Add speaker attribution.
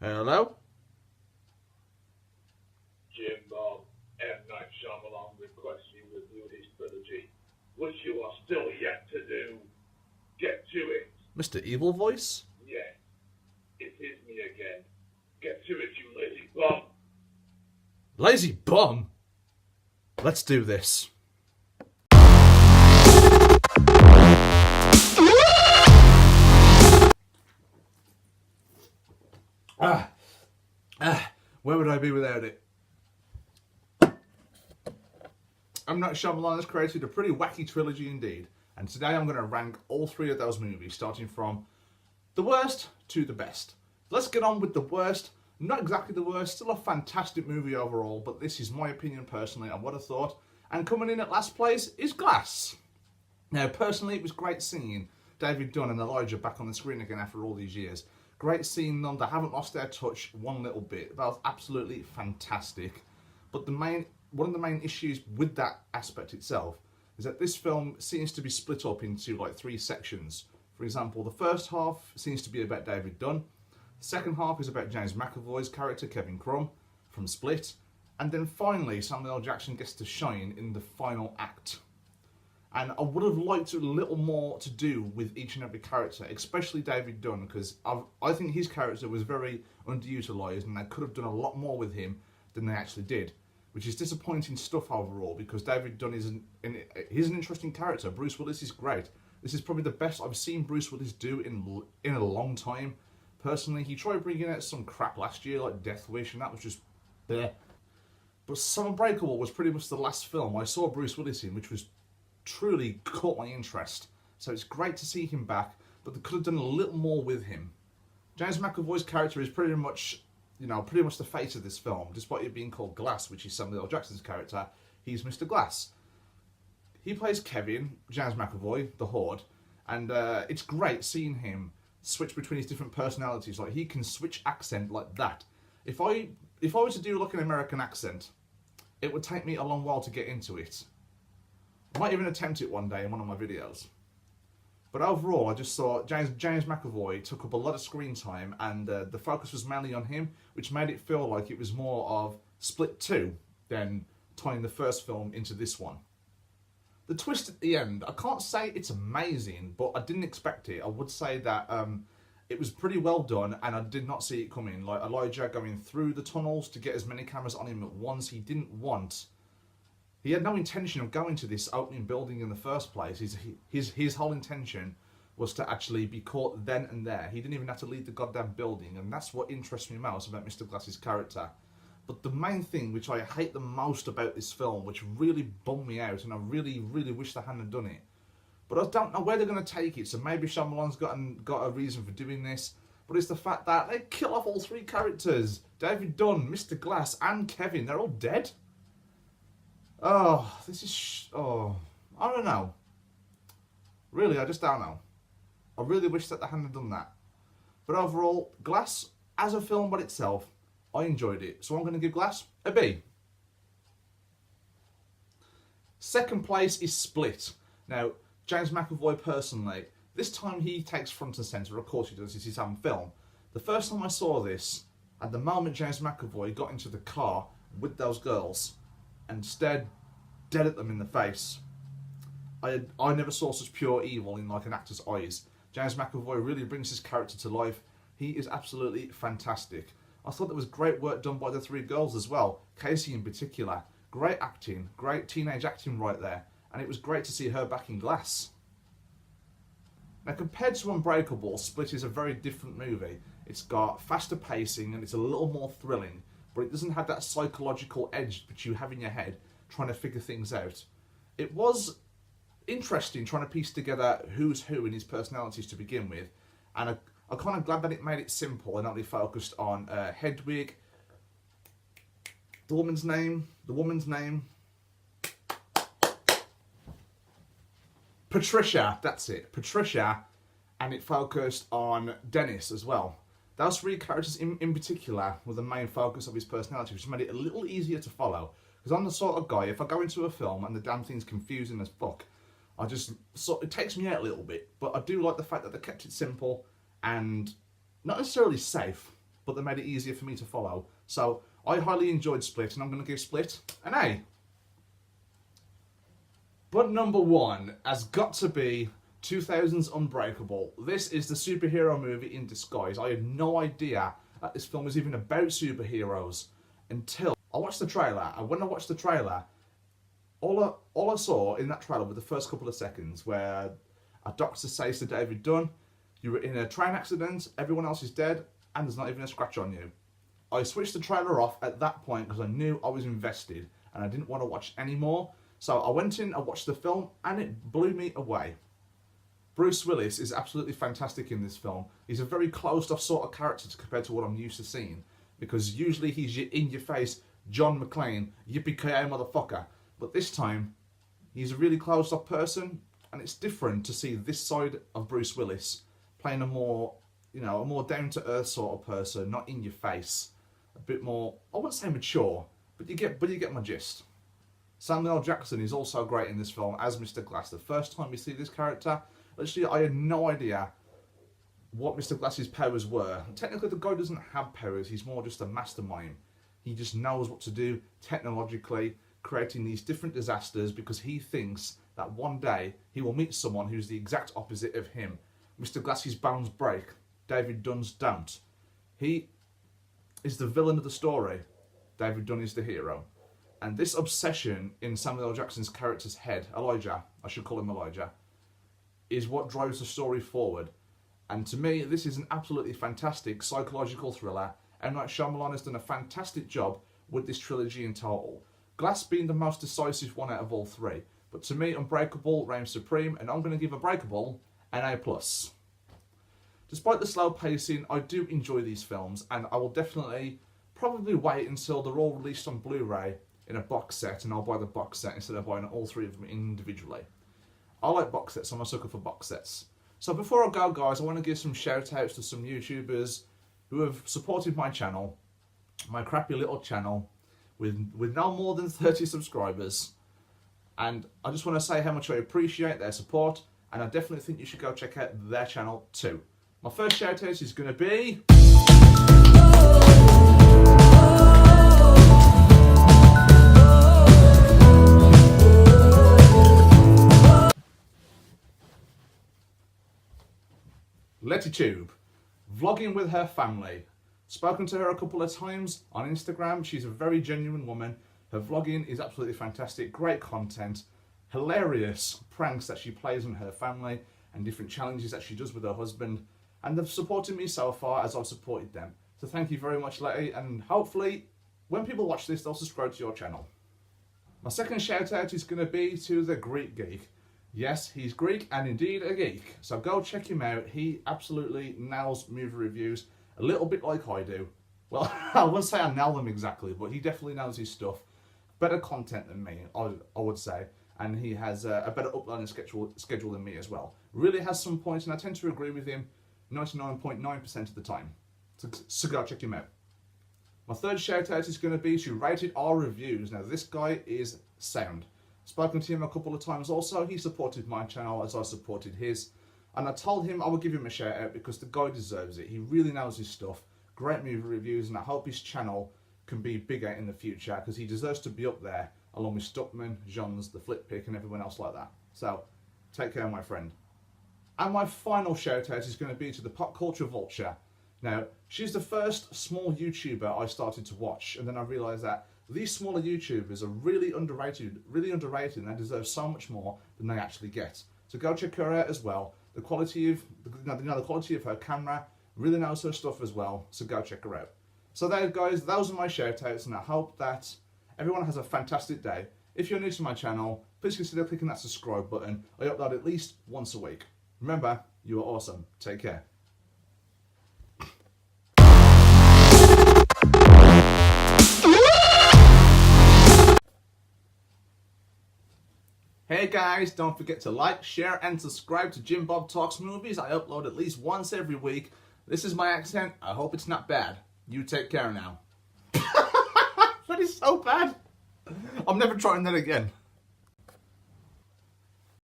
Speaker 1: Hello?
Speaker 2: Jim Bob, M. Night Shymalan requests you review his trilogy, which you are still yet to do. Get to it.
Speaker 1: Mr. Evil Voice?
Speaker 2: Yes, it is me again. Get to it, you lazy bum.
Speaker 1: Lazy bum? Let's do this. Where would I be without it? M. Night Shyamalan has created a pretty wacky trilogy indeed, and today I'm going to rank all three of those movies, starting from the worst to the best. Let's get on with the worst. Not exactly the worst, still a fantastic movie overall, but this is my opinion personally on what I thought. And coming in at last place is Glass. Now, personally, it was great seeing David Dunn and Elijah back on the screen again after all these years. Great seeing them. They haven't lost their touch one little bit. That was absolutely fantastic. But one of the main issues with that aspect itself is that this film seems to be split up into like three sections. For example, the first half seems to be about David Dunn. The second half is about James McAvoy's character, Kevin Crumb, from Split. And then finally, Samuel L. Jackson gets to shine in the final act. And I would have liked a little more to do with each and every character, especially David Dunn, because I think his character was very underutilised and they could have done a lot more with him than they actually did, which is disappointing stuff overall, because David Dunn he's an interesting character. Bruce Willis is great. This is probably the best I've seen Bruce Willis do in a long time. Personally, he tried bringing out some crap last year, like Death Wish, and that was just bleh. But Unbreakable was pretty much the last film I saw Bruce Willis in, which was truly caught my interest. So it's great to see him back, but they could have done a little more with him. James McAvoy's character is pretty much the face of this film, despite it being called Glass, which is Samuel L. Jackson's character. He's Mr. Glass. He plays Kevin, James McAvoy, the Horde, and it's great seeing him switch between his different personalities. Like, he can switch accent like that. If I was to do like an American accent, it would take me a long while to get into it. I might even attempt it one day in one of my videos. But overall, I just saw James McAvoy took up a lot of screen time, and the focus was mainly on him, which made it feel like it was more of Split 2 than tying the first film into this one. The twist at the end, I can't say it's amazing, but I didn't expect it. I would say that it was pretty well done, and I did not see it coming. Like Elijah going through the tunnels to get as many cameras on him at once, he had no intention of going to this opening building in the first place. His whole intention was to actually be caught then and there. He didn't even have to leave the goddamn building, and that's what interests me most about Mr. Glass's character. But the main thing, which I hate the most about this film, which really bummed me out, and I really, really wish they hadn't done it, but I don't know where they're going to take it, so maybe Shyamalan's got a reason for doing this, but it's the fact that they kill off all three characters. David Dunn, Mr. Glass, and Kevin, they're all dead. Oh, I don't know. Really, I just don't know. I really wish that they hadn't done that. But overall, Glass, as a film by itself, I enjoyed it. So I'm going to give Glass a B. Second place is Split. Now, James McAvoy personally, this time he takes front and centre. Of course he does, it's his own film. The first time I saw this, at the moment James McAvoy got into the car with those girls and stared dead at them in the face, I never saw such pure evil in like an actor's eyes. James McAvoy really brings his character to life. He is absolutely fantastic. I thought there was great work done by the three girls as well. Casey in particular. Great acting, great teenage acting right there. And it was great to see her back in Glass. Now, compared to Unbreakable, Split is a very different movie. It's got faster pacing and it's a little more thrilling, but it doesn't have that psychological edge that you have in your head trying to figure things out. It was interesting trying to piece together who's who in his personalities to begin with, and I'm kind of glad that it made it simple and only focused on Hedwig, the woman's name, Patricia, that's it, Patricia, and it focused on Dennis as well. Those three characters in particular were the main focus of his personality, which made it a little easier to follow. Because I'm the sort of guy, if I go into a film and the damn thing's confusing as fuck, it takes me out a little bit. But I do like the fact that they kept it simple and not necessarily safe, but they made it easier for me to follow. So I highly enjoyed Split, and I'm going to give Split an A. But number one has got to be 2000's Unbreakable. This is the superhero movie in disguise. I had no idea that this film was even about superheroes until I watched the trailer. And when I watched the trailer, all I saw in that trailer were the first couple of seconds where a doctor says to David Dunn, "You were in a train accident, everyone else is dead, and there's not even a scratch on you." I switched the trailer off at that point because I knew I was invested and I didn't want to watch any more. So I went in, I watched the film, and it blew me away. Bruce Willis is absolutely fantastic in this film. He's a very closed-off sort of character compared to what I'm used to seeing, because usually he's your in-your-face John McClane, yippee-ki-yay motherfucker. But this time, he's a really closed-off person, and it's different to see this side of Bruce Willis playing a more, a more down-to-earth sort of person, not in your face, a bit more, I wouldn't say mature, but you get my gist. Samuel L. Jackson is also great in this film as Mr. Glass. The first time you see this character, literally I had no idea what Mr. Glass's powers were. Technically the guy doesn't have powers, he's more just a mastermind. He just knows what to do technologically, creating these different disasters because he thinks that one day he will meet someone who's the exact opposite of him. Mr. Glass's bones break, David Dunn's don't. He is the villain of the story, David Dunn is the hero. And this obsession in Samuel L. Jackson's character's head, Elijah, I should call him Elijah, is what drives the story forward. And to me, this is an absolutely fantastic psychological thriller. M. Night Shymalan has done a fantastic job with this trilogy in total. Glass being the most decisive one out of all three. But to me, Unbreakable reigns supreme, and I'm going to give Unbreakable an A+. Despite the slow pacing, I do enjoy these films, and I will definitely probably wait until they're all released on Blu-ray in a box set, and I'll buy the box set instead of buying all three of them individually. I like box sets, I'm a sucker for box sets. So before I go, guys, I want to give some shout outs to some YouTubers who have supported my channel, my crappy little channel, with no more than 30 subscribers. And I just want to say how much I appreciate their support, and I definitely think you should go check out their channel too. My first shout out is going to be Leti Tube, vlogging with her family. Spoken to her a couple of times on Instagram. She's a very genuine woman. Her vlogging is absolutely fantastic. Great content, hilarious pranks that she plays on her family, and different challenges that she does with her husband. And they've supported me so far as I've supported them. So thank you very much, Leti, and hopefully when people watch this, they'll subscribe to your channel. My second shout out is going to be to the Greek Geek. Yes, he's Greek and indeed a geek. So go check him out. He absolutely nails movie reviews a little bit like I do. Well, I wouldn't say I nail them exactly, but he definitely knows his stuff. Better content than me, I would say. And he has a better uploading schedule than me as well. Really has some points, and I tend to agree with him 99.9% of the time. So go check him out. My third shout out is going to be to Rated R Reviews. Now this guy is sound. Spoken to him a couple of times also. He supported my channel as I supported his. And I told him I would give him a shout out because the guy deserves it. He really knows his stuff. Great movie reviews, and I hope his channel can be bigger in the future because he deserves to be up there along with Stuckman, Johns, the Flip Pick, and everyone else like that. So, take care, my friend. And my final shout out is going to be to the Culture Vulture. Now, she's the first small YouTuber I started to watch, and then I realised that these smaller YouTubers are really underrated, and they deserve so much more than they actually get. So go check her out as well. The quality of, the quality of her camera, really knows her stuff as well. So go check her out. So there, guys, those are my shout outs, and I hope that everyone has a fantastic day. If you're new to my channel, please consider clicking that subscribe button. I upload at least once a week. Remember, you are awesome. Take care. Hey guys, don't forget to like, share and subscribe to Jim Bob Talks Movies. I upload at least once every week. This is my accent. I hope it's not bad. You take care now. That is so bad. I'm never trying that again.